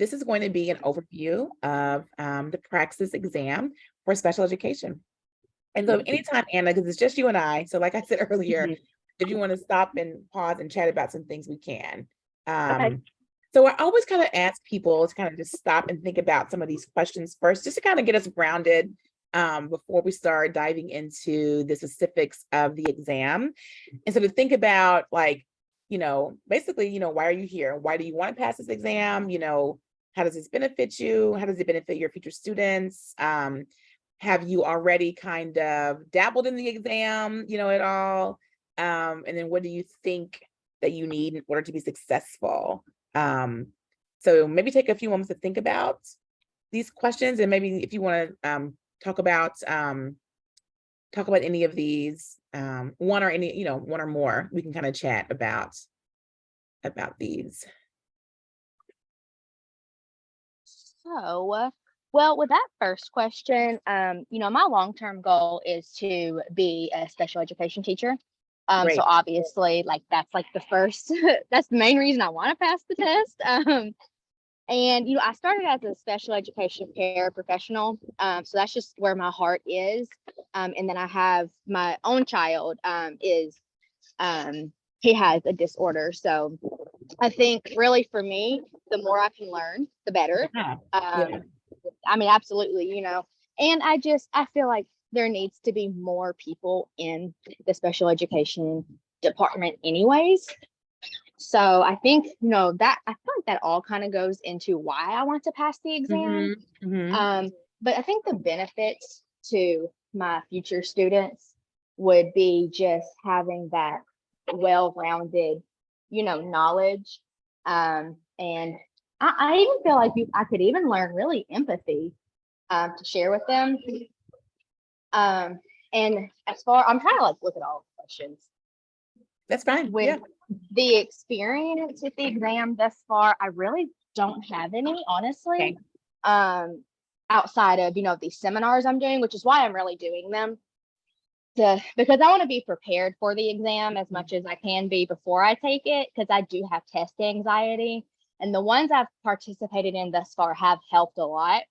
this is going to be an overview of the Praxis exam for special education. And so anytime, Anna, because it's just you and I, so like I said earlier, if you want to stop and pause and chat about some things, we can. Okay. So I always kind of ask people to kind of just stop and think about some of these questions first, just to kind of get us grounded before we start diving into the specifics of the exam. And so to think about like, basically, why are you here? Why do you want to pass this exam? How does this benefit you? How does it benefit your future students? Have you already kind of dabbled in the exam, at all? And then what do you think that you need in order to be successful? So maybe take a few moments to think about these questions, and maybe if you want to talk about any of these, one or more, we can kind of chat about these. So, well, with that first question, my long-term goal is to be a special education teacher. Great. So obviously, like that's like the first, that's the main reason I want to pass the test. And I started as a special education paraprofessional. So that's just where my heart is. And then I have my own child, he has a disorder. So I think really for me, the more I can learn, the better. Yeah. I mean, absolutely, and I feel like there needs to be more people in the special education department anyways. So I think, that I feel like that all kind of goes into why I want to pass the exam. But I think the benefits to my future students would be just having that well-rounded, knowledge. And I even feel like I could even learn really empathy to share with them. And as far, I'm trying to like look at all the questions. That's fine. With the experience with the exam thus far, I really don't have any, honestly. Okay. Outside of, these seminars I'm doing, which is why I'm really doing them. Because I want to be prepared for the exam as much as I can be before I take it, because I do have test anxiety. And the ones I've participated in thus far have helped a lot.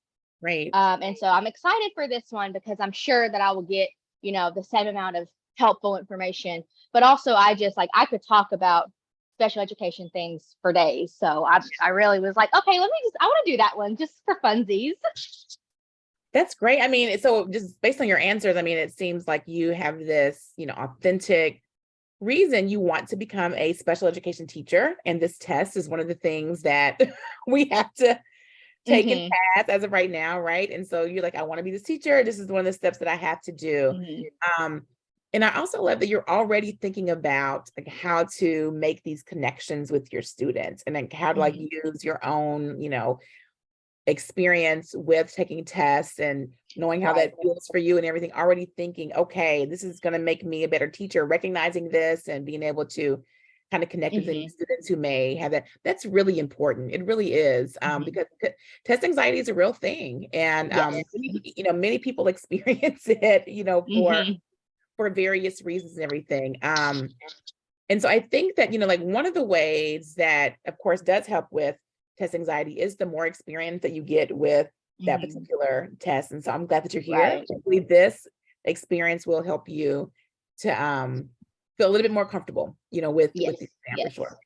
Right. And so I'm excited for this one because I'm sure that I will get, the same amount of helpful information. But also I could talk about special education things for days. So I really was like, okay, I want to do that one just for funsies. That's great. I mean, so just based on your answers, I mean, it seems like you have this, authentic reason you want to become a special education teacher. And this test is one of the things that we have to take and pass as of right now, right? And so you're like, I want to be this teacher. This is one of the steps that I have to do. And I also love that you're already thinking about like how to make these connections with your students and like how to like use your own, experience with taking tests and knowing how that feels for you and everything, already thinking, okay, this is going to make me a better teacher, recognizing this and being able to kind of connect with any students who may have that. That's really important. It really is, because test anxiety is a real thing. And, many people experience it, for various reasons and everything. And so I think that, like one of the ways that, of course, does help with test anxiety is the more experience that you get with that particular test. And so I'm glad that you're here. I believe this experience will help you to feel a little bit more comfortable, with the exam for sure.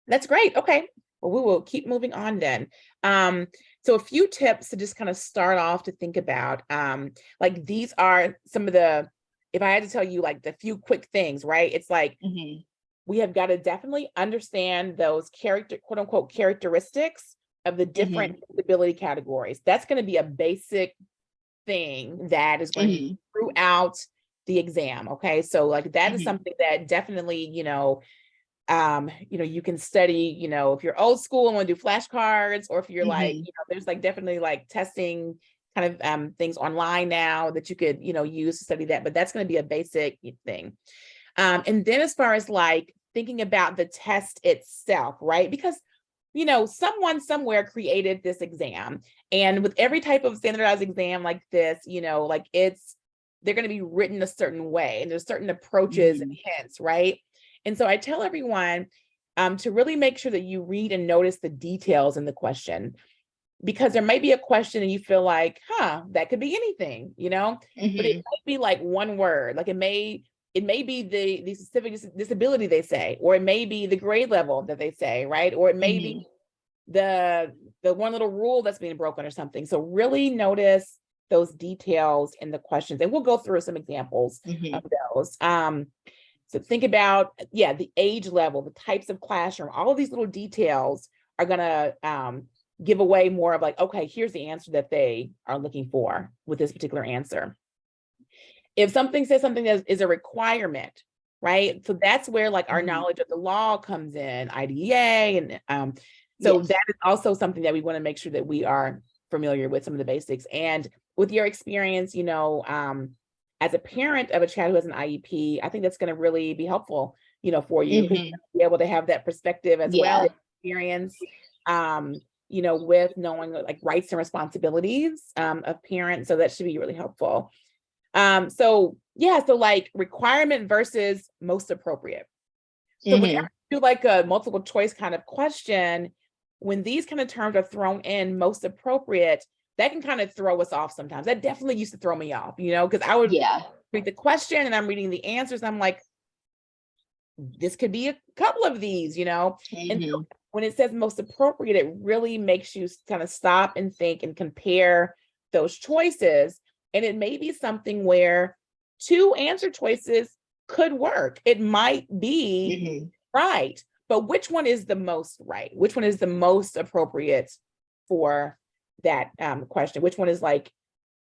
That's great. Okay. Well, we will keep moving on then. So a few tips to just kind of start off to think about, like these are some of the, if I had to tell you like the few quick things, right? It's like, we have got to definitely understand those quote unquote characteristics of the different disability categories. That's going to be a basic thing that is going to be throughout the exam. Okay. So like that is something that definitely, you can study, if you're old school and want to do flashcards, or if you're like, there's like definitely like testing kind of things online now that you could, use to study that, but that's going to be a basic thing. And then as far as like thinking about the test itself, right? Because, someone somewhere created this exam, and with every type of standardized exam like this, like they're going to be written a certain way, and there's certain approaches and hints, right? And so I tell everyone to really make sure that you read and notice the details in the question. because there might be a question and you feel like, that could be anything, but it might be like one word, like it may be the specific disability they say, or it may be the grade level that they say, right? Or it may be the one little rule that's being broken or something. So really notice those details in the questions, and we'll go through some examples of those. So think about, the age level, the types of classroom, all of these little details are gonna give away more of like, okay, here's the answer that they are looking for with this particular answer. If something says something that is a requirement, right? So that's where like our knowledge of the law comes in, IDEA, and so that is also something that we want to make sure that we are familiar with some of the basics. And with your experience, as a parent of a child who has an IEP, I think that's going to really be helpful, for you, because you'll be able to have that perspective as well, experience, with knowing like rights and responsibilities of parents. So that should be really helpful. So like requirement versus most appropriate. So when you do like a multiple choice kind of question, when these kind of terms are thrown in, most appropriate, that can kind of throw us off sometimes. That definitely used to throw me off, because I would read the question and I'm reading the answers. And I'm like, this could be a couple of these, and so when it says most appropriate, it really makes you kind of stop and think and compare those choices. And it may be something where two answer choices could work. It might be right, but which one is the most right? Which one is the most appropriate for that question? Which one is like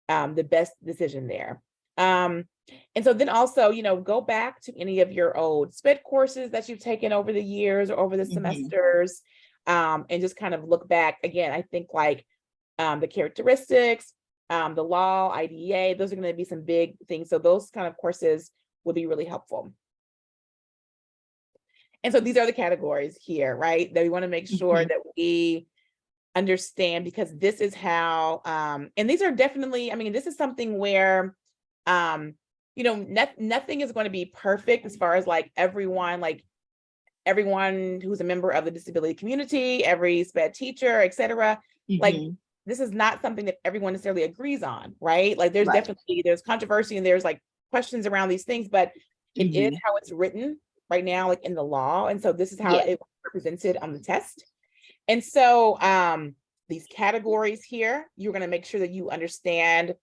the best decision there? And so then also, go back to any of your old SPED courses that you've taken over the years or over the semesters, and just kind of look back. Again, I think like the characteristics, the law, IDEA, those are going to be some big things. So those kind of courses will be really helpful. And so these are the categories here, right? That we want to make sure that we understand, because this is how, and these are definitely, this is something where, nothing is going to be perfect as far as like everyone who's a member of the disability community, every SPED teacher, et cetera, like this is not something that everyone necessarily agrees on, right? Like there's definitely, there's controversy and there's like questions around these things, but it is how it's written right now, like in the law. And so this is how it represented on the test. And so these categories here, you're going to make sure that you understand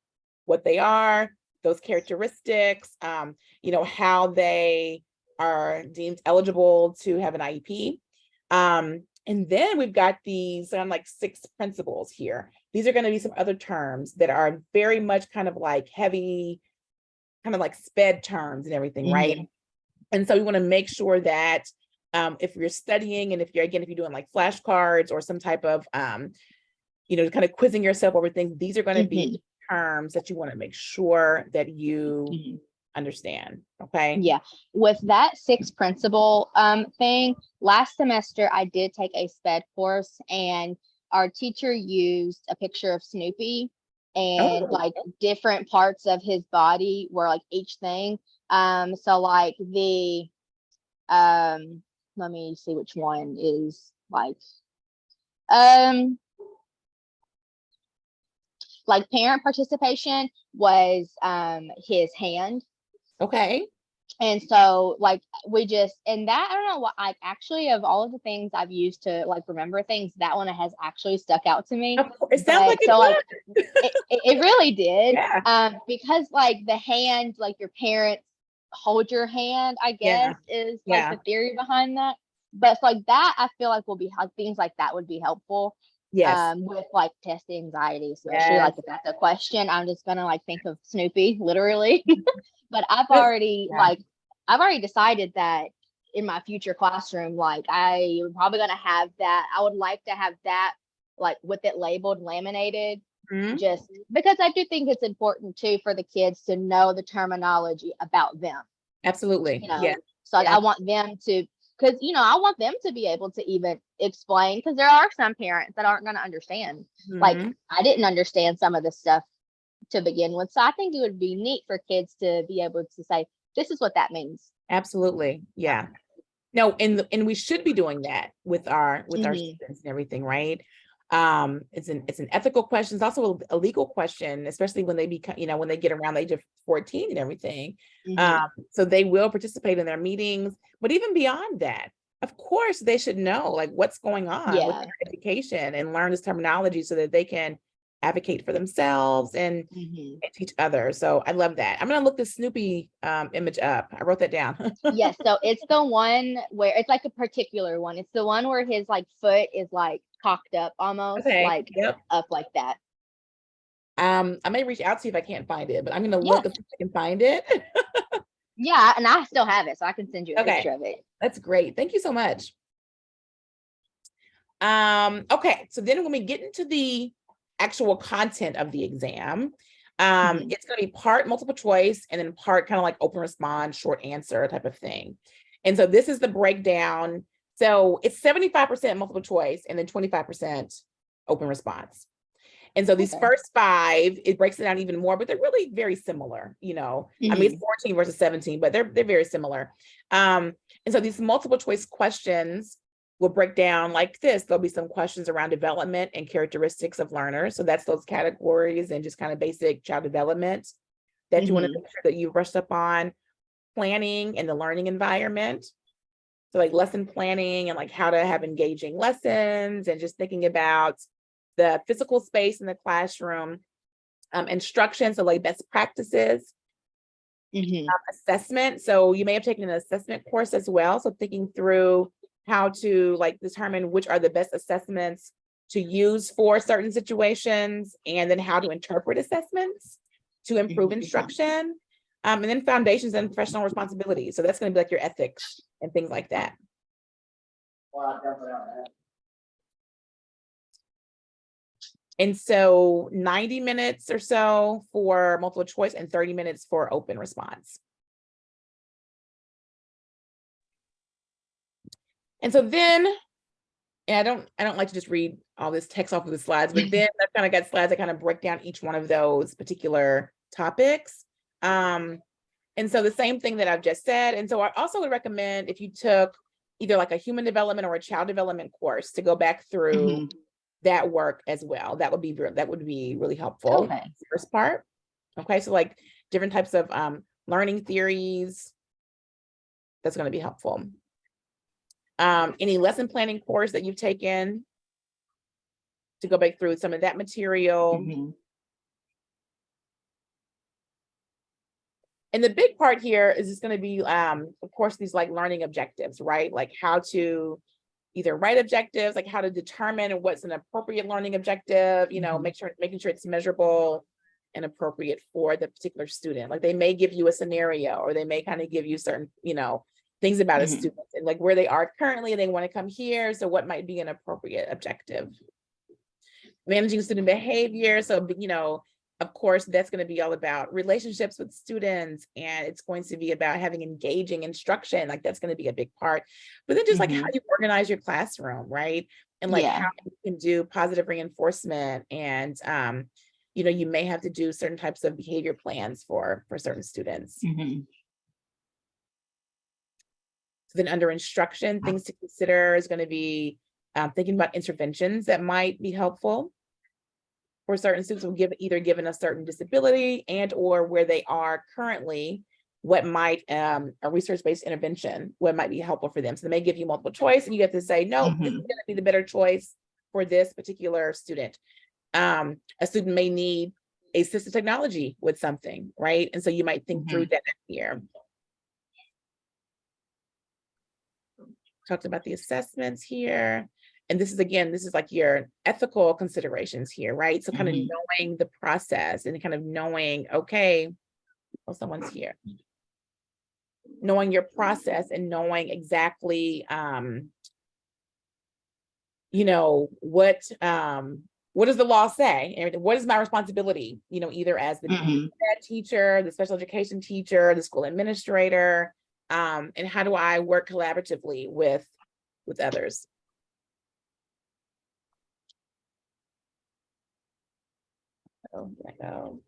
what they are, those characteristics, how they are deemed eligible to have an IEP. And then we've got these like 6 principles here. These are going to be some other terms that are very much kind of like heavy, kind of like SPED terms and everything, right? And so we want to make sure that if you're studying, and if you're doing like flashcards or some type of, kind of quizzing yourself over things, these are going to be terms that you want to make sure that you understand. Okay. Yeah. With that 6 principle thing, last semester I did take a SPED course, and our teacher used a picture of Snoopy, and like different parts of his body were like each thing. So like the let me see which one is like parent participation was his hand. Okay. And so like and that, I don't know what, like actually of all of the things I've used to like remember things, that one has actually stuck out to me. It sounds like so like it really did. Yeah. Because like the hand, like your parents hold your hand, I guess is like the theory behind that. But like that, I feel like will be like things like that would be helpful. Yes. With like test anxiety, especially like if that's a question, I'm just gonna like think of Snoopy literally. But I've already decided that in my future classroom, like I'm probably gonna have that. I would like to have that like with it labeled, laminated, just because I do think it's important too for the kids to know the terminology about them. Absolutely. Yeah. So like I want them to, because I want them to be able to even explain, because there are some parents that aren't going to understand. Like I didn't understand some of this stuff to begin with, so I think it would be neat for kids to be able to say, this is what that means. Absolutely. Yeah. No, and we should be doing that with our students and everything, right? It's an ethical question. It's also a legal question, especially when they become, when they get around the age of 14 and everything. So they will participate in their meetings, but even beyond that, of course, they should know like what's going on with their education and learn this terminology so that they can advocate for themselves and teach others. So I love that. I'm gonna look the Snoopy image up. I wrote that down. Yes, so it's the one where it's like a particular one. It's the one where his like foot is like cocked up almost, Okay. like Yep. up like that. I may reach out to see if I can't find it, but I'm gonna Yeah. look if I can find it. Yeah, and I still have it, so I can send you a Okay. picture of it. That's great. Thank you so much. Okay, so then when we get into the actual content of the exam, it's going to be part multiple choice and then part kind of like open response, short answer type of thing. And so this is the breakdown. So it's 75% multiple choice and then 25% open response. And so these first 5, it breaks it down even more, but they're really very similar, I mean, it's 14 versus 17, but they're very similar. And so these multiple choice questions will break down like this. There'll be some questions around development and characteristics of learners. So that's those categories and just kind of basic child development that you want to make sure that you brushed up on. Planning and the learning environment. So like lesson planning and like how to have engaging lessons and just thinking about the physical space in the classroom, instruction, so like best practices, assessment. So you may have taken an assessment course as well. So thinking through how to like determine which are the best assessments to use for certain situations, and then how to interpret assessments to improve instruction, and then foundations and professional responsibility. So that's going to be like your ethics and things like that. And so 90 minutes or so for multiple choice and 30 minutes for open response. And so then, and I don't like to just read all this text off of the slides, but then I've kind of got slides that kind of break down each one of those particular topics. And so the same thing that I've just said. And so I also would recommend if you took either like a human development or a child development course to go back through that work as well. That would be really helpful. Okay. First part. Okay, so like different types of learning theories. That's going to be helpful. Any lesson planning course that you've taken to go back through some of that material. And the big part here is just going to be, of course, these like learning objectives, right? Like how to either write objectives, like how to determine what's an appropriate learning objective, making sure it's measurable and appropriate for the particular student. Like they may give you a scenario, or they may kind of give you certain, things about a student and like where they are currently, and they want to come here. So what might be an appropriate objective? Managing student behavior. So, of course, that's going to be all about relationships with students, and it's going to be about having engaging instruction. Like that's going to be a big part. But then just like how you organize your classroom, right? And like how you can do positive reinforcement, and you may have to do certain types of behavior plans for certain students. So then under instruction, things to consider is going to be thinking about interventions that might be helpful for certain students who either given a certain disability and or where they are currently, what might a research-based intervention, what might be helpful for them. So they may give you multiple choice and you have to say, no, this is going to be the better choice for this particular student. A student may need assistive technology with something, right? And so you might think through that here. Talked about the assessments here. And this is like your ethical considerations here, right? So kind of knowing the process and kind of knowing, okay, well, someone's here. Knowing your process and knowing exactly, what does the law say? And what is my responsibility, either as the ed teacher, the special education teacher, the school administrator, and how do I work collaboratively with others? Oh, there I go.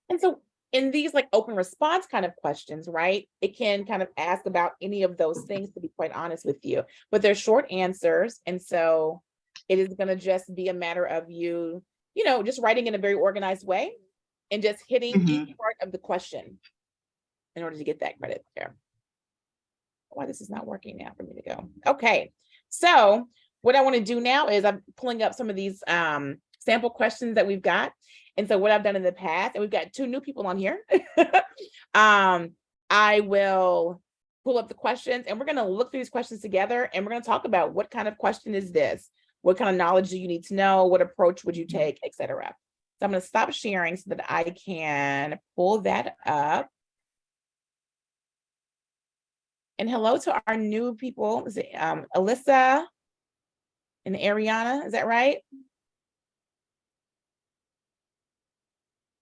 And so in these like open response kind of questions, right, it can kind of ask about any of those things, to be quite honest with you, but they're short answers. And so it is going to just be a matter of you, just writing in a very organized way and just hitting each part of the question in order to get that credit there. Why this is not working now for me to go. Okay, so what I want to do now is I'm pulling up some of these sample questions that we've got. And so what I've done in the past, and we've got 2 new people on here. I will pull up the questions and we're going to look through these questions together and we're going to talk about what kind of question is this? What kind of knowledge do you need to know? What approach would you take, etc. So I'm going to stop sharing so that I can pull that up. And hello to our new people. Is it Alyssa and Ariana? Is that right?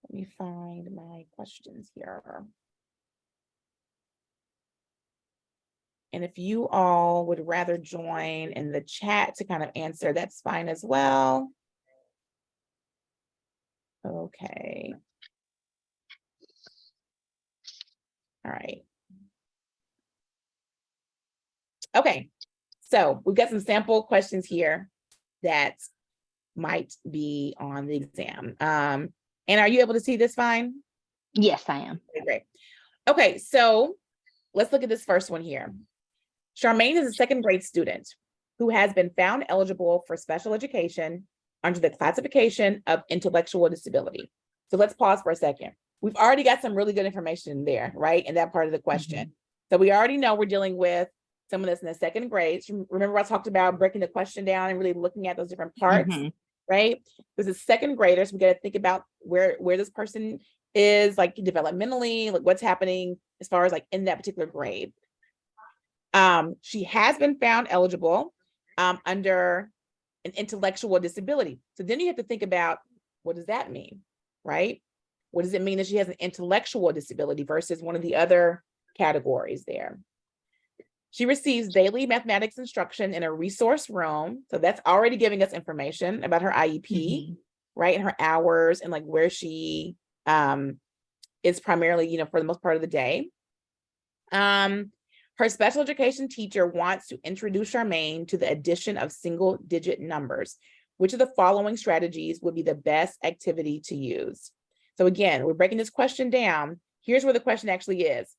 Let me find my questions here. And if you all would rather join in the chat to kind of answer, that's fine as well. Okay. All right. Okay. So we've got some sample questions here that might be on the exam. And are you able to see this fine? Yes, I am. Okay, great. Okay, so let's look at this first one here. Charmaine is a 2nd grade student who has been found eligible for special education under the classification of intellectual disability. So let's pause for a second. We've already got some really good information there, right? In that part of the question. So we already know we're dealing with someone that's in the 2nd grade. So remember I talked about breaking the question down and really looking at those different parts, right? There's a 2nd grader, so we got to think about where this person is, like developmentally, like what's happening as far as like in that particular grade. She has been found eligible under an intellectual disability. So then you have to think about, what does that mean, right? What does it mean that she has an intellectual disability versus one of the other categories there? She receives daily mathematics instruction in a resource room. So that's already giving us information about her IEP, right? And her hours and like where she is primarily, for the most part of the day. Her special education teacher wants to introduce Charmaine to the addition of single-digit numbers. Which of the following strategies would be the best activity to use? So again, we're breaking this question down. Here's where the question actually is.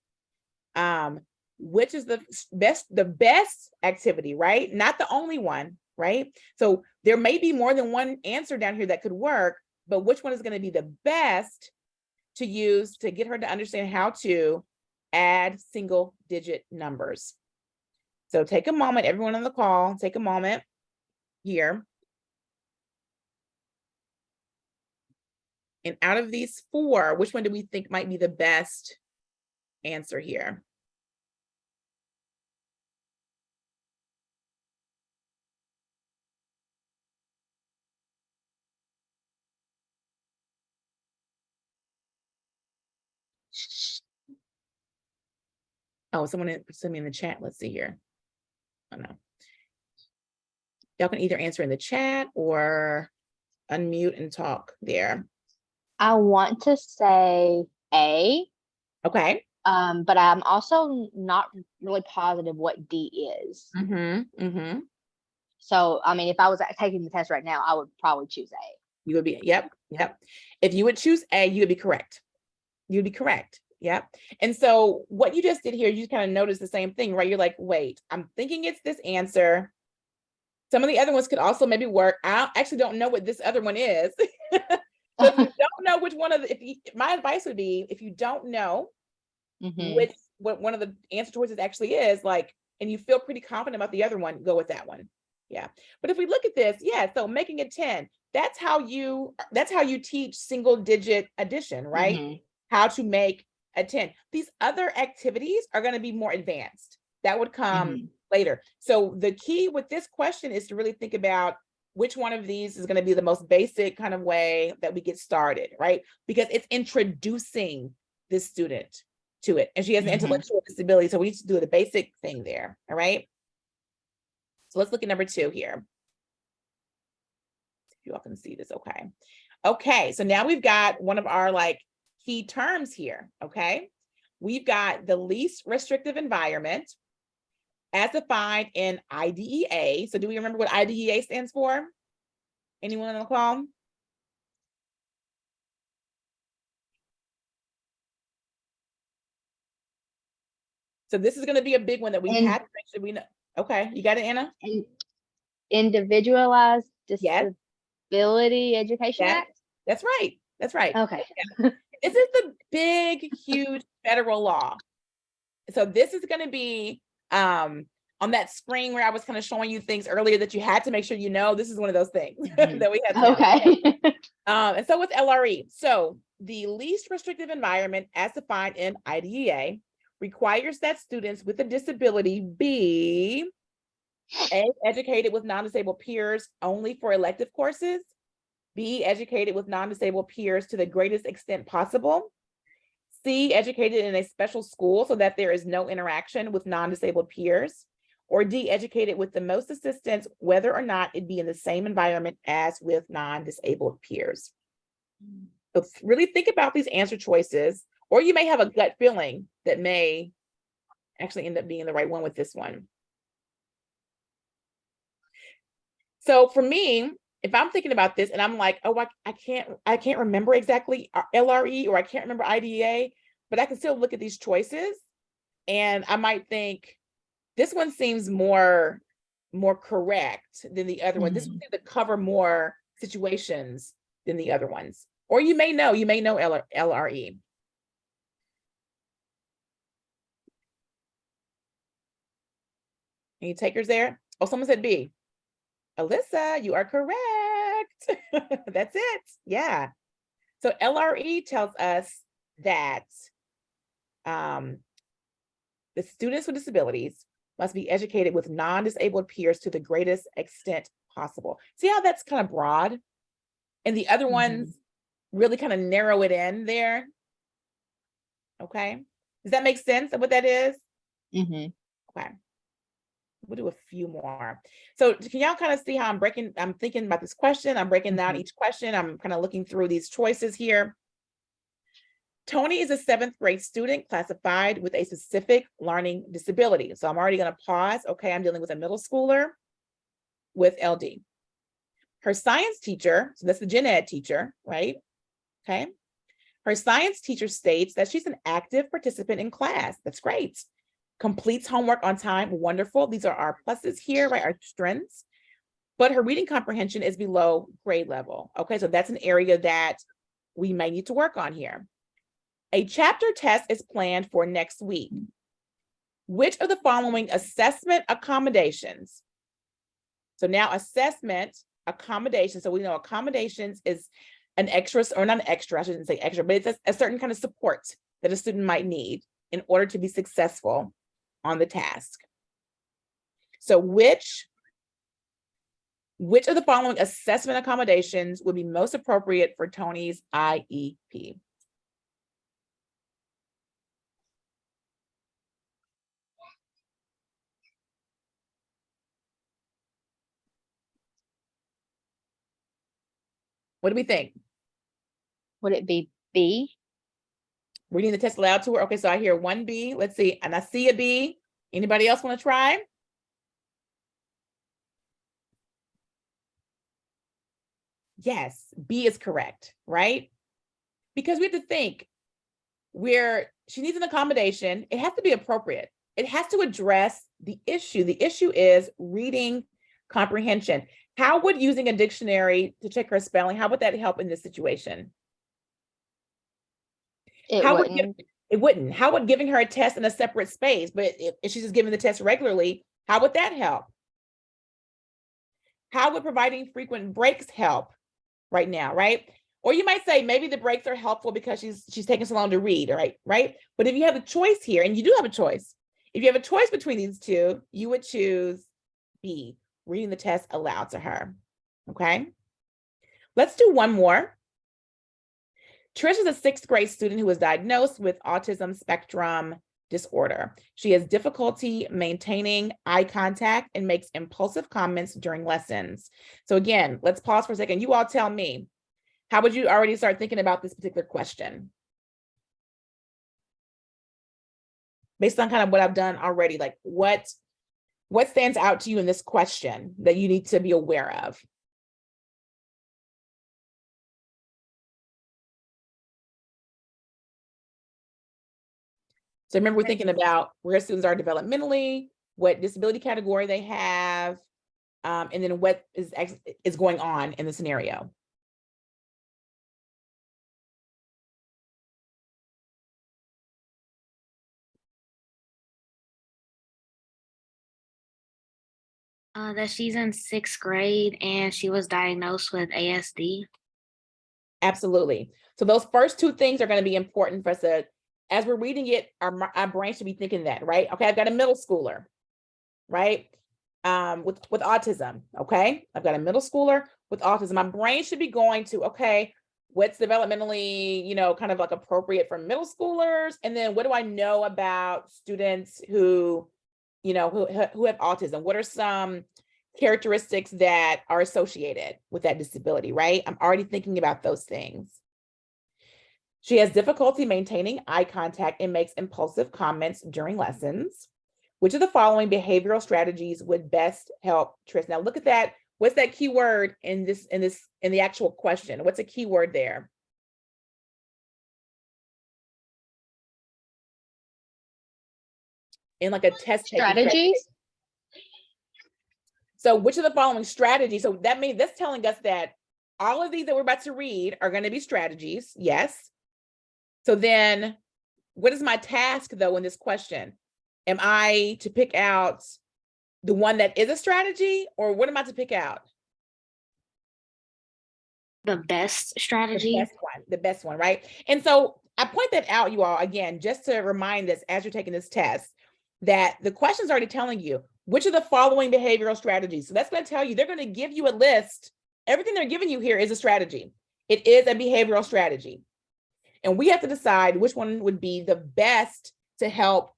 Which is the best activity, right? Not the only one, right? So there may be more than one answer down here that could work, but which one is going to be the best to use to get her to understand how to add single-digit numbers? So take a moment, everyone on the call, take a moment here. And out of these 4, which one do we think might be the best answer here? Oh, someone sent me in the chat. Let's see here. Oh no. Y'all can either answer in the chat or unmute and talk there. I want to say A. Okay. But I'm also not really positive what D is. So, I mean, if I was taking the test right now, I would probably choose A. You would be, yep. If you would choose A, you would be correct. You'd be correct. Yep. And so what you just did here, you kind of noticed the same thing, right? You're like, wait, I'm thinking it's this answer. Some of the other ones could also maybe work. I actually don't know what this other one is. So if you don't know which one of the, my advice would be, if you don't know what one of the answer choices actually is, like, and you feel pretty confident about the other one, go with that one. Yeah. But if we look at this, so making it 10, that's how you teach single digit addition, right? How to make a 10. These other activities are going to be more advanced. That would come later. So the key with this question is to really think about which one of these is going to be the most basic kind of way that we get started, right? Because it's introducing this student to it. And she has an intellectual disability, so we need to do the basic thing there, all right? So let's look at number 2 here. If you all can see this, okay. Okay, so now we've got one of our like key terms here, okay? We've got the least restrictive environment as defined in IDEA. So do we remember what IDEA stands for? Anyone on the call? So this is going to be a big one that we have to make sure we know. Okay, you got it, Anna? And Individualized Yes. Disability Education Yes. Act? That's right. That's right. Okay. Yeah. This is the big, huge federal law. So this is going to be on that screen where I was kind of showing you things earlier that you had to make sure you know. This is one of those things that we had to know. Okay. And so with LRE, so the least restrictive environment as defined in IDEA requires that students with a disability be A, educated with non-disabled peers only for elective courses, B, educated with non-disabled peers to the greatest extent possible, C, educated in a special school so that there is no interaction with non-disabled peers, or D, educated with the most assistance, whether or not it be in the same environment as with non-disabled peers. So really think about these answer choices, or you may have a gut feeling that may actually end up being the right one with this one. So for me, if I'm thinking about this and I'm like, oh, I can't remember exactly LRE, or I can't remember IDEA, but I can still look at these choices and I might think this one seems more correct than the other one. This one seems to cover more situations than the other ones. Or you may know LRE. Any takers there? Oh, someone said B. Alyssa, you are correct. That's it. Yeah. So LRE tells us that the students with disabilities must be educated with non-disabled peers to the greatest extent possible. See how that's kind of broad? And the other ones really kind of narrow it in there. Okay. Does that make sense of what that is? Okay. We'll do a few more. So can y'all kind of see how I'm thinking about this question. I'm breaking down each question. I'm kind of looking through these choices here. Tony is a 7th grade student classified with a specific learning disability. So I'm already going to pause. Okay, I'm dealing with a middle schooler with LD. Her science teacher, so that's the gen ed teacher, right? Okay. Her science teacher states that she's an active participant in class. That's great. Completes homework on time. Wonderful. These are our pluses here, right? Our strengths. But her reading comprehension is below grade level. Okay, so that's an area that we may need to work on here. A chapter test is planned for next week. Which of the following assessment accommodations? So now assessment accommodations. So we know accommodations is an extra, or not an extra, I shouldn't say extra, but it's a certain kind of support that a student might need in order to be successful on the task. So which of the following assessment accommodations would be most appropriate for Tony's IEP? What do we think? Would it be B? Reading the test aloud to her. Okay, so I hear 1B. Let's see. And I see a B. Anybody else want to try? Yes, B is correct, right? Because we have to think where she needs an accommodation, it has to be appropriate. It has to address the issue. The issue is reading comprehension. How would using a dictionary to check her spelling, how would that help in this situation? It wouldn't. How would giving her a test in a separate space, but if she's just giving the test regularly, how would that help? How would providing frequent breaks help right now, right? Or you might say maybe the breaks are helpful because she's taking so long to read, right? But if you have a choice here, and you do have a choice, if you have a choice between these two, you would choose B, reading the test aloud to her, okay? Let's do one more. Trish is a 6th grade student who was diagnosed with autism spectrum disorder. She has difficulty maintaining eye contact and makes impulsive comments during lessons. So again, let's pause for a second. You all tell me, how would you already start thinking about this particular question? Based on kind of what I've done already, like what stands out to you in this question that you need to be aware of? So remember, we're thinking about where students are developmentally, what disability category they have, and then what is going on in the scenario. That she's in 6th grade and she was diagnosed with ASD. Absolutely. So those first two things are going to be important for us to, as we're reading it, our brain should be thinking that, right? Okay, I've got a middle schooler, right? With autism, okay? I've got a middle schooler with autism. My brain should be going to, okay, what's developmentally, kind of like appropriate for middle schoolers? And then what do I know about students who have autism? What are some characteristics that are associated with that disability, right? I'm already thinking about those things. She has difficulty maintaining eye contact and makes impulsive comments during lessons. Which of the following behavioral strategies would best help Trish? Now look at that. What's that key word in the actual question? What's a key word there? In like a test Strategies. So which of the following strategies? So that means that's telling us that all of these that we're about to read are going to be strategies. Yes. So then what is my task though in this question? Am I to pick out the one that is a strategy, or what am I to pick out? The best strategy. The best one, right? And so I point that out, you all, again, just to remind us as you're taking this test, that the question's already telling you which of the following behavioral strategies. So that's going to tell you, they're going to give you a list. Everything they're giving you here is a strategy. It is a behavioral strategy. And we have to decide which one would be the best to help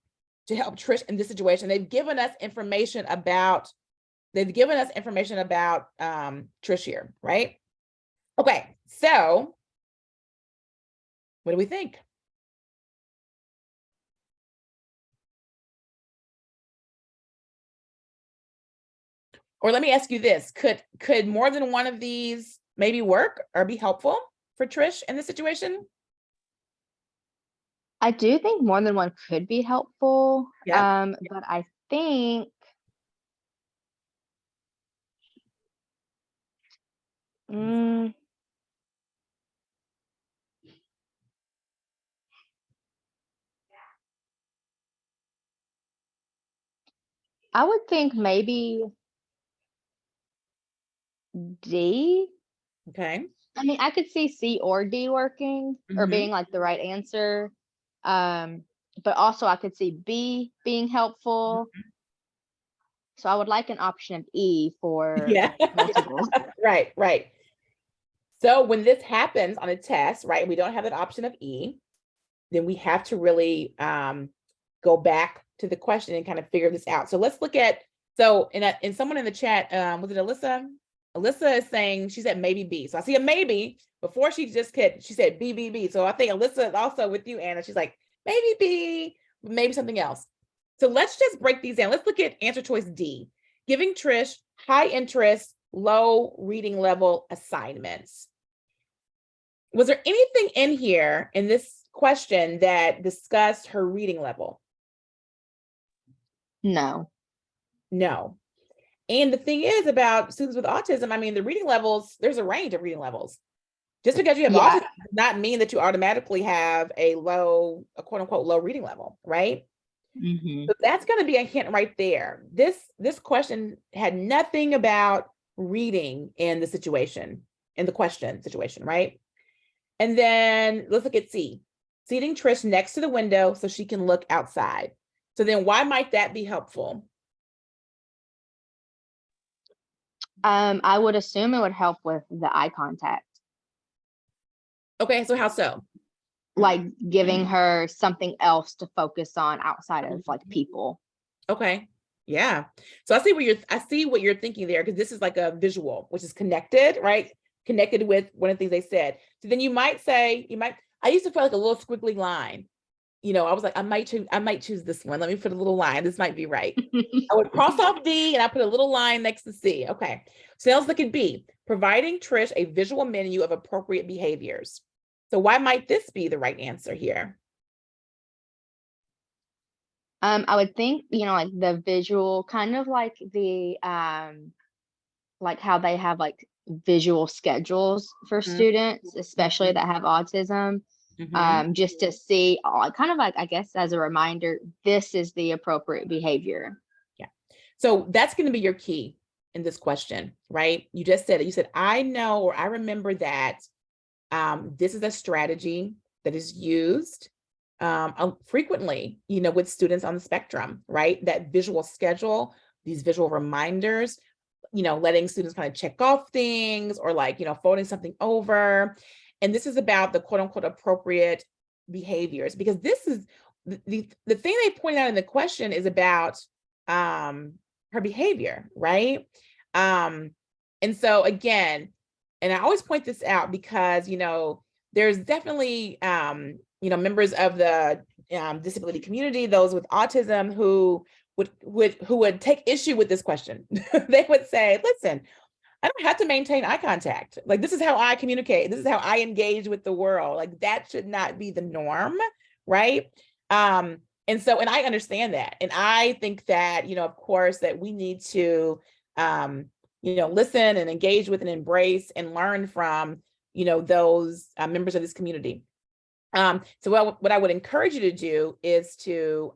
Trish in this situation. They've given us information about Trish here, right? Okay, so what do we think? Or let me ask you this, could more than one of these maybe work or be helpful for Trish in this situation? I do think more than one could be helpful. Yeah. But I think I would think maybe D. Okay. I mean, I could see C or D working or being like the right answer. But also I could see B being helpful. So I would like an option of E for multiple. Right. So when this happens on a test, right, we don't have that option of E, then we have to really go back to the question and kind of figure this out. So let's look at, in someone in the chat, was it Alyssa? Alyssa is saying she's at maybe B. So I see a maybe before she said B, B, B. So I think Alyssa is also with you, Anna. She's like, maybe B, maybe something else. So let's just break these down. Let's look at answer choice D, giving Trish high interest, low reading level assignments. Was there anything in here in this question that discussed her reading level? No. And the thing is about students with autism, I mean, the reading levels, there's a range of reading levels. Just because you have autism does not mean that you automatically have a quote unquote low reading level, right? So that's going to be a hint right there. This question had nothing about reading in the question situation, right? And then let's look at C, seating Trish next to the window so she can look outside. So then why might that be helpful? I would assume it would help with the eye contact. Okay, so how so? Like giving her something else to focus on outside of like people. Okay. Yeah. So I see what you're thinking there, because this is like a visual, which is connected, right? Connected with one of the things they said. So then you might I used to feel like a little squiggly line. I was like, I might choose this one. Let me put a little line. This might be right. I would cross off D and I put a little line next to C. Okay. So now let's look at B, providing Trish a visual menu of appropriate behaviors. So why might this be the right answer here? I would think, like the visual, kind of like the like how they have like visual schedules for students, especially that have autism, just to see, kind of like, I guess, as a reminder, this is the appropriate behavior. Yeah. So that's going to be your key in this question, right? You just said it. You said, I know, or I remember that this is a strategy that is used frequently, with students on the spectrum, right? That visual schedule, these visual reminders, letting students kind of check off things, or like, folding something over. And this is about the quote unquote appropriate behaviors, because this is the thing they pointed out in the question is about her behavior, right? And so again, and I always point this out because, there's definitely, members of the disability community, those with autism who would take issue with this question. They would say, listen, I don't have to maintain eye contact. Like, this is how I communicate. This is how I engage with the world. Like, that should not be the norm, right? And I understand that. And I think that, of course, that we need to, listen and engage with and embrace and learn from, those members of this community. So what I would encourage you to do is to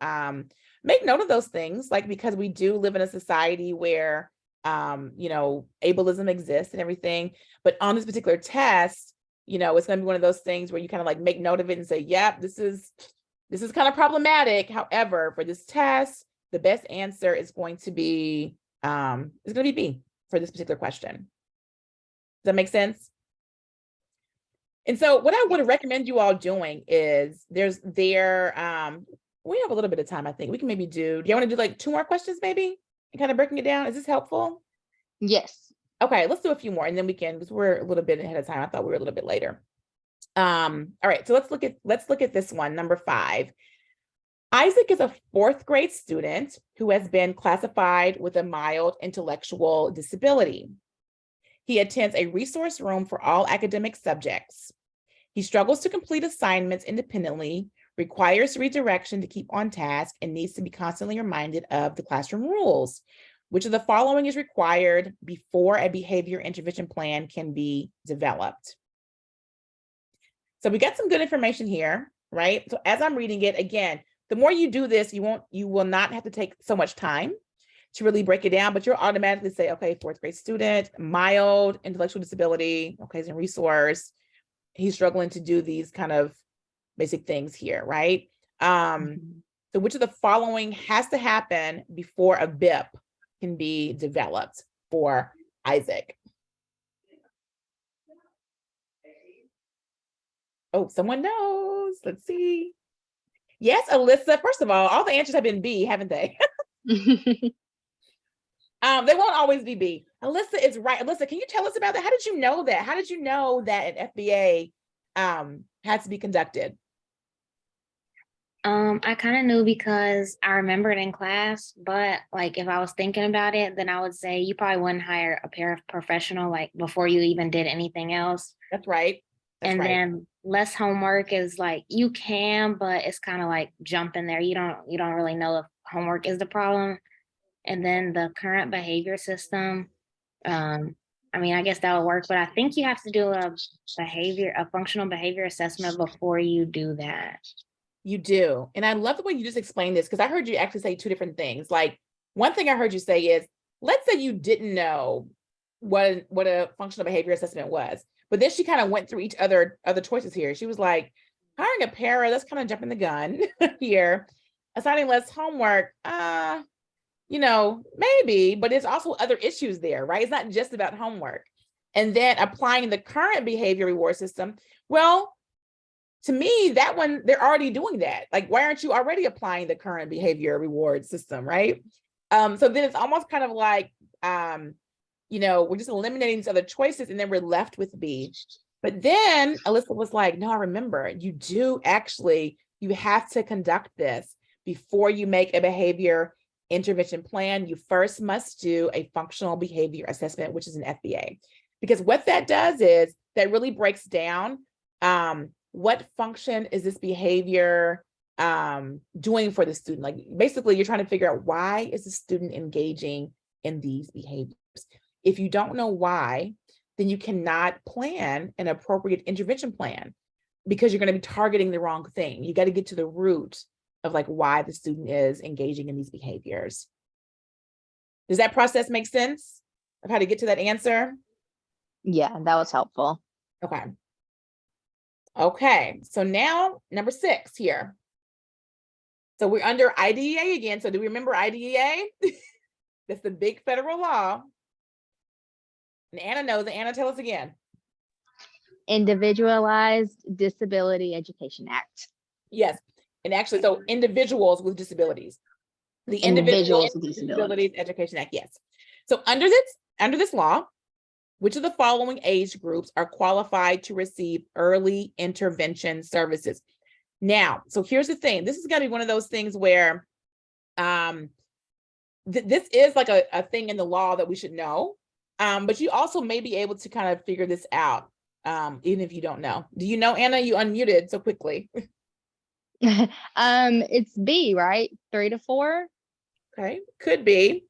make note of those things, like, because we do live in a society where, ableism exists and everything. But on this particular test, it's going to be one of those things where you kind of like make note of it and say, yep, this is kind of problematic. However, for this test, the best answer is going to be B for this particular question. Does that make sense? And so what I would recommend you all doing is we have a little bit of time, I think. We can maybe do you want to do like 2 more questions maybe? And kind of breaking it down? Is this helpful? Yes. Okay, let's do a few more and then we can, because we're a little bit ahead of time. I thought we were a little bit later. All right, so let's look at this one, number 5. Isaac is a 4th grade student who has been classified with a mild intellectual disability. He attends a resource room for all academic subjects. He struggles to complete assignments independently, requires redirection to keep on task, and needs to be constantly reminded of the classroom rules. Which of the following is required before a behavior intervention plan can be developed? So we got some good information here, right? So as I'm reading it, again, the more you do this, you will not have to take so much time to really break it down, but you'll automatically say, okay, 4th grade student, mild intellectual disability, okay, he's in resource. He's struggling to do these kind of basic things here, right? So which of the following has to happen before a BIP can be developed for Isaac? Oh, someone knows. Let's see. Yes, Alyssa. First of all the answers have been B, haven't they? They won't always be B. Alyssa is right. Alyssa, can you tell us about that? How did you know that? How did you know that an FBA had to be conducted? I kind of knew because I remember it in class, but like if I was thinking about it, then I would say you probably wouldn't hire a paraprofessional like before you even did anything else. That's right. Then less homework is like you can, but it's kind of like jumping there. You don't really know if homework is the problem. And then the current behavior system, I guess that would work, but I think you have to do a functional behavior assessment before you do that. You do. And I love the way you just explained this, because I heard you actually say 2 different things. Like, one thing I heard you say is, let's say you didn't know what a functional behavior assessment was, but then she kind of went through each other choices here. She was like, hiring a para, that's kind of jumping the gun here. Assigning less homework, maybe, but there's also other issues there, right? It's not just about homework. And then applying the current behavior reward system. Well, to me, that one, they're already doing that. Like, why aren't you already applying the current behavior reward system, right? So then it's almost kind of like, we're just eliminating these other choices and then we're left with B. But then Alyssa was like, no, I remember, you have to conduct this before you make a behavior intervention plan. You first must do a functional behavior assessment, which is an FBA. Because what that does is that really breaks down what function is this behavior doing for the student? Like basically you're trying to figure out, why is the student engaging in these behaviors? If you don't know why, then you cannot plan an appropriate intervention plan, because you're going to be targeting the wrong thing. You got to get to the root of like why the student is engaging in these behaviors. Does that process make sense of how to get to that answer? Yeah, that was helpful. Okay. Okay, so now number 6 here. So we're under IDEA again. So do we remember IDEA? That's the big federal law. And Anna knows it. Anna, tell us again. Individualized Disability Education Act. Yes. And actually, so individuals with disabilities. The Individuals Individuals with with Disabilities. Disabilities Education Act, yes. So under this law, which of the following age groups are qualified to receive early intervention services? Now, so here's the thing. This is going to be one of those things where this is like a thing in the law that we should know, but you also may be able to kind of figure this out, even if you don't know. Do you know, Anna? You unmuted so quickly. It's B, right? 3 to 4. Okay, could be.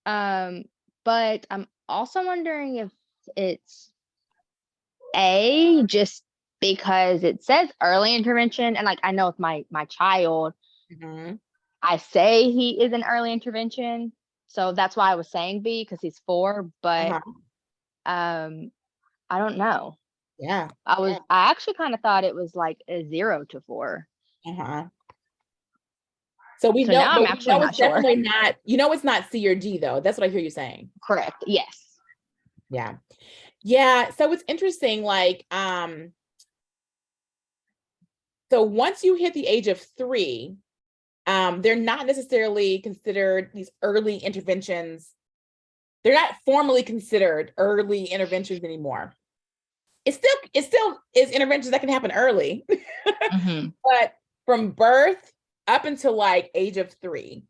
But I'm also wondering if it's A, just because it says early intervention, and like I know with my child, Mhm. I say he is an early intervention, so that's why I was saying B, because he's 4. But Uh-huh. I don't know. Yeah. I actually kind of thought it was like a 0 to 4. Uh-huh. So we So know, now I'm but we actually know not it's sure. definitely not, it's not C or D though. That's what I hear you saying. Correct. Yes. Yeah. Yeah. So it's interesting, like, so once you hit the age of 3, they're not necessarily considered these early interventions. They're not formally considered early interventions anymore. It still is interventions that can happen early, Mm-hmm. but from birth up until like age of 3,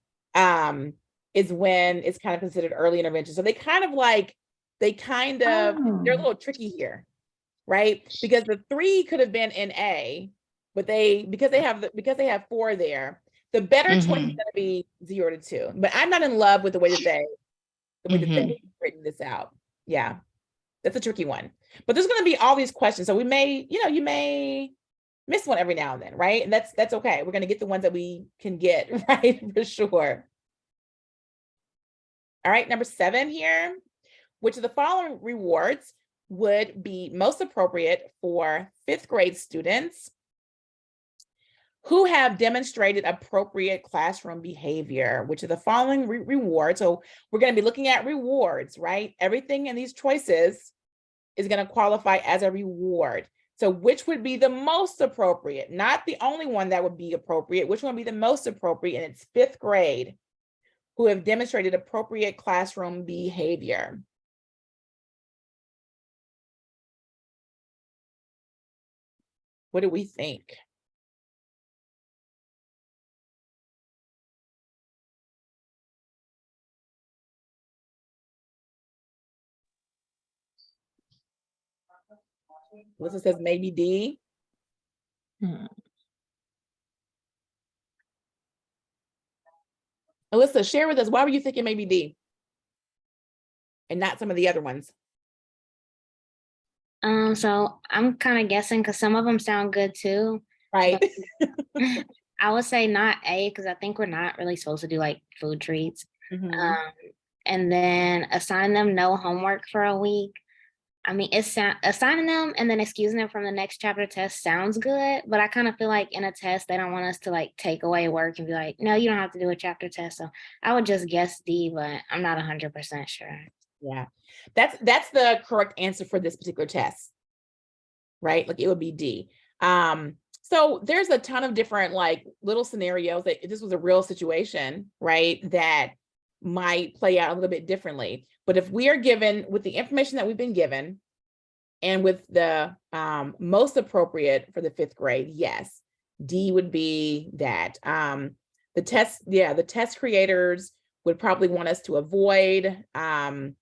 is when it's kind of considered early intervention. So they're a little tricky here, right? Because the 3 could have been in A, but because they have 4 there, the better choice is going to be 0 to 2. But I'm not in love with the way that they've written this out. Yeah, that's a tricky one. But there's going to be all these questions, so you may miss one every now and then, right? And that's okay. We're going to get the ones that we can get right, for sure. All right, number 7 here. Which of the following rewards would be most appropriate for 5th grade students who have demonstrated appropriate classroom behavior? Which of the following rewards? So we're going to be looking at rewards, right? Everything in these choices is going to qualify as a reward. So which would be the most appropriate? Not the only one that would be appropriate. Which one would be the most appropriate in its 5th grade who have demonstrated appropriate classroom behavior? What do we think? Alyssa says maybe D. Alyssa, share with us, why were you thinking maybe D and not some of the other ones? So I'm kind of guessing because some of them sound good too. Right. I would say not A, because I think we're not really supposed to do like food treats. And then assign them no homework for a week. I mean, assigning them and then excusing them from the next chapter test sounds good, but I kind of feel like in a test, they don't want us to like take away work and be like, no, you don't have to do a chapter test. So I would just guess D, but I'm not 100% sure. Yeah, that's the correct answer for this particular test, right? Like it would be D. So there's a ton of different like little scenarios that if this was a real situation, right, that might play out a little bit differently. But if we are given with the information that we've been given and with the most appropriate for the 5th grade, yes, D would be that. The test creators would probably want us to avoid, avoid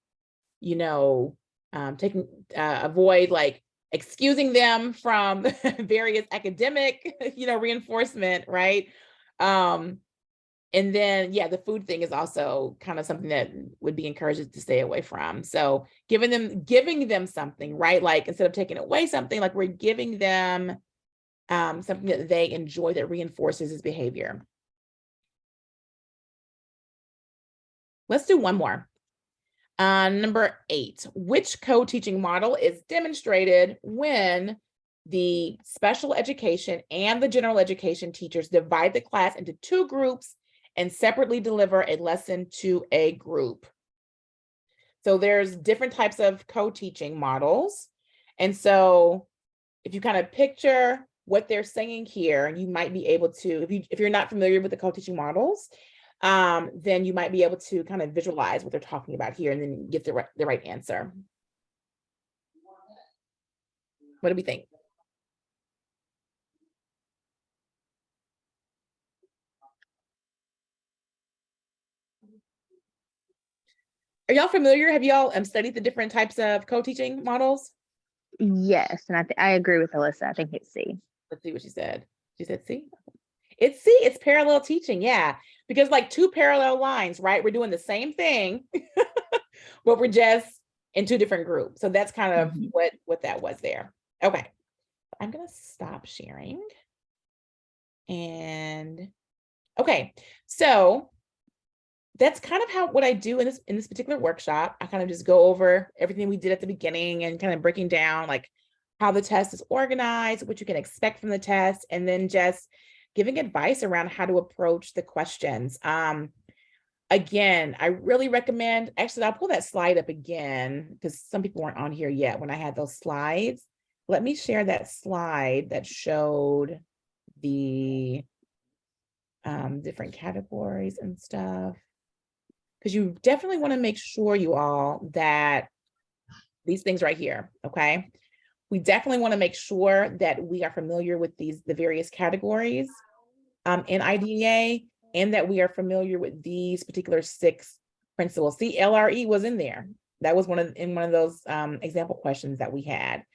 like excusing them from various academic, reinforcement, right? And then, yeah, the food thing is also kind of something that would be encouraged to stay away from. So giving them something, right? Like instead of taking away something, like we're giving them something that they enjoy that reinforces his behavior. Let's do one more. Number 8, which co-teaching model is demonstrated when the special education and the general education teachers divide the class into 2 groups and separately deliver a lesson to a group? So there's different types of co-teaching models. And so if you kind of picture what they're saying here, you might be able to, if you're not familiar with the co-teaching models, then you might be able to kind of visualize what they're talking about here and then get the right answer. What do we think? Are y'all familiar? Have y'all studied the different types of co-teaching models? Yes, and I agree with Alyssa. I think it's C. Let's see what she said. She said C. It's C. It's parallel teaching. Yeah, because like 2 parallel lines, right? We're doing the same thing, but we're just in 2 different groups. So that's kind of what that was there. Okay, I'm gonna stop sharing. And okay, so that's kind of what I do in this particular workshop. I kind of just go over everything we did at the beginning and kind of breaking down like how the test is organized, what you can expect from the test, and then just giving advice around how to approach the questions. Again, I really recommend, actually, I'll pull that slide up again because some people weren't on here yet when I had those slides. Let me share that slide that showed the different categories and stuff. Because you definitely want to make sure, you all, that these things right here, okay? We definitely want to make sure that we are familiar with the various categories in IDEA, and that we are familiar with these particular 6 principles. See, LRE was in there. That was one of those example questions that we had.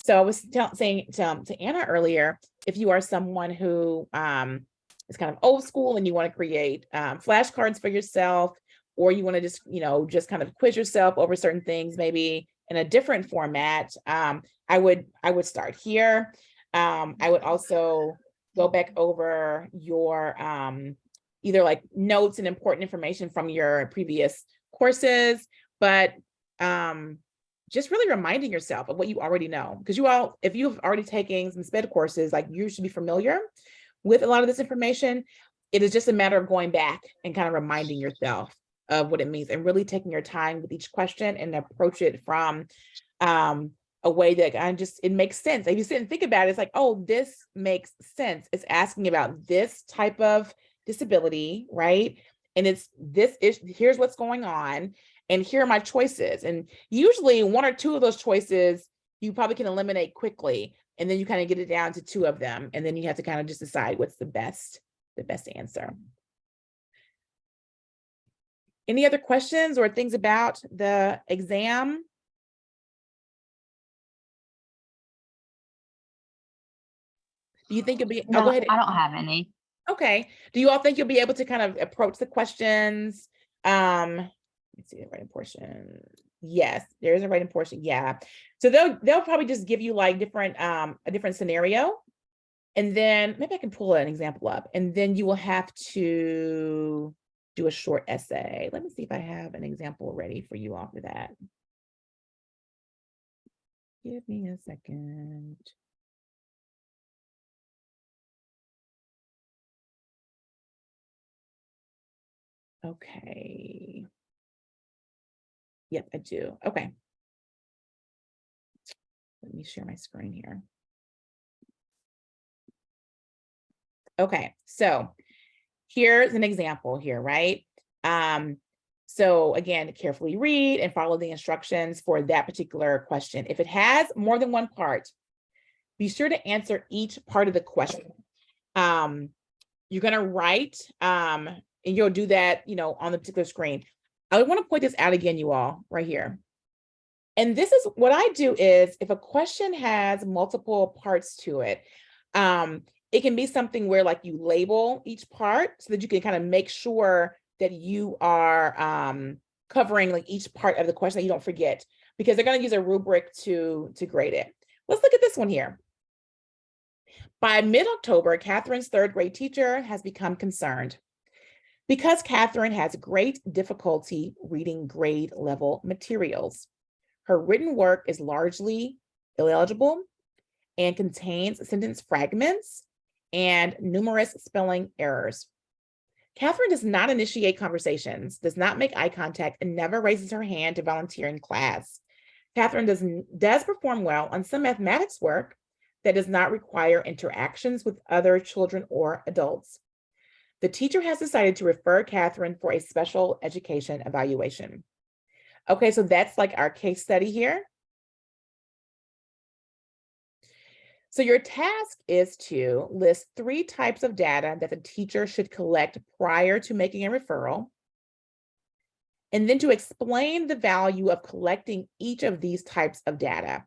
So I was saying to Anna earlier, if you are someone who is kind of old school and you want to create flashcards for yourself, or you want to just kind of quiz yourself over certain things, maybe in a different format, I would start here. I would also go back over your either like notes and important information from your previous courses, but just really reminding yourself of what you already know. Because if you've already taken some SPED courses, like you should be familiar with a lot of this information. It is just a matter of going back and kind of reminding yourself of what it means and really taking your time with each question and approach it from a way that it makes sense. If you sit and think about it, it's like, oh, this makes sense. It's asking about this type of disability, right? And here's what's going on, and here are my choices. And usually 1 or 2 of those choices you probably can eliminate quickly, and then you kind of get it down to 2 of them, and then you have to kind of just decide what's the best answer. Any other questions or things about the exam? Do you think you'll be? No, go ahead. I don't have any. Okay. Do you all think you'll be able to kind of approach the questions? Let's see the writing portion. Yes, there is a writing portion. Yeah. So they'll probably just give you like a different scenario. And then maybe I can pull an example up, and then you will have to do a short essay. Let me see if I have an example ready for you all for that. Give me a second. Okay. Yep, I do. Okay. Let me share my screen here. Okay, so here's an example here, right? So again, carefully read and follow the instructions for that particular question. If it has more than 1 part, be sure to answer each part of the question. You're gonna write, and you'll do that, on the particular screen. I want to point this out again, you all, right here. And this is what I do is if a question has multiple parts to it, it can be something where like you label each part so that you can kind of make sure that you are covering like each part of the question that you don't forget, because they're going to use a rubric to grade it. Let's look at this one here. By mid-October, Catherine's third grade teacher has become concerned because Catherine has great difficulty reading grade level materials. Her written work is largely illegible and contains sentence fragments and numerous spelling errors. Catherine does not initiate conversations, does not make eye contact, and never raises her hand to volunteer in class. Catherine does perform well on some mathematics work that does not require interactions with other children or adults. The teacher has decided to refer Catherine for a special education evaluation. Okay, so that's like our case study here. So your task is to list 3 types of data that the teacher should collect prior to making a referral, and then to explain the value of collecting each of these types of data.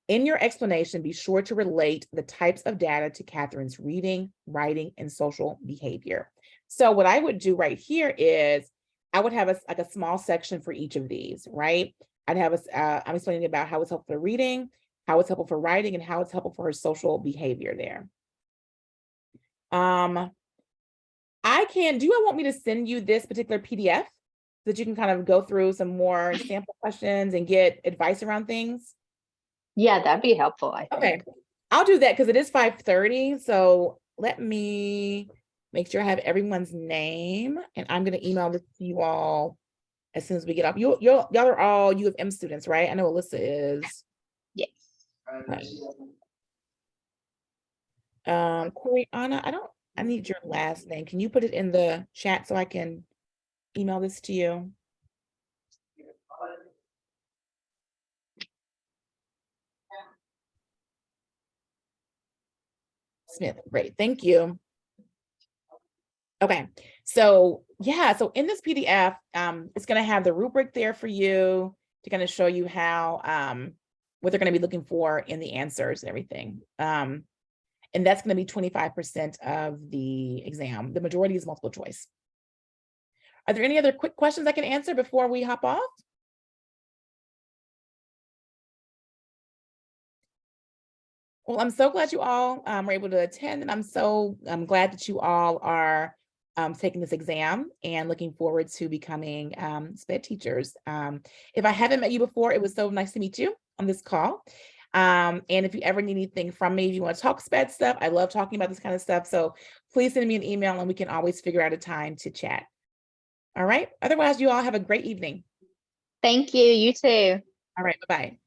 In your explanation, be sure to relate the types of data to Catherine's reading, writing, and social behavior. So what I would do right here is I would have like a small section for each of these, right? I'd have I'm explaining about how it's helpful for reading, how it's helpful for writing, and how it's helpful for her social behavior there. Do you want me to send you this particular PDF so that you can kind of go through some more sample questions and get advice around things? Yeah, that'd be helpful, I think. Okay, I'll do that because it is 5:30. So let me make sure I have everyone's name, and I'm going to email this to you all as soon as we get off. Y'all are all U of M students, right? I know Alyssa is. Yes. Keishana, I need your last name. Can you put it in the chat so I can email this to you? Smith, great, thank you. Okay, so yeah, so in this PDF, it's gonna have the rubric there for you to kind of show you how, what they're gonna be looking for in the answers and everything. And that's gonna be 25% of the exam. The majority is multiple choice. Are there any other quick questions I can answer before we hop off? Well, I'm so glad you all were able to attend, and I'm glad that you all are taking this exam and looking forward to becoming SPED teachers. If I haven't met you before, it was so nice to meet you on this call. And if you ever need anything from me, if you want to talk SPED stuff, I love talking about this kind of stuff. So please send me an email and we can always figure out a time to chat. All right. Otherwise, you all have a great evening. Thank you. You too. All right. Bye-bye.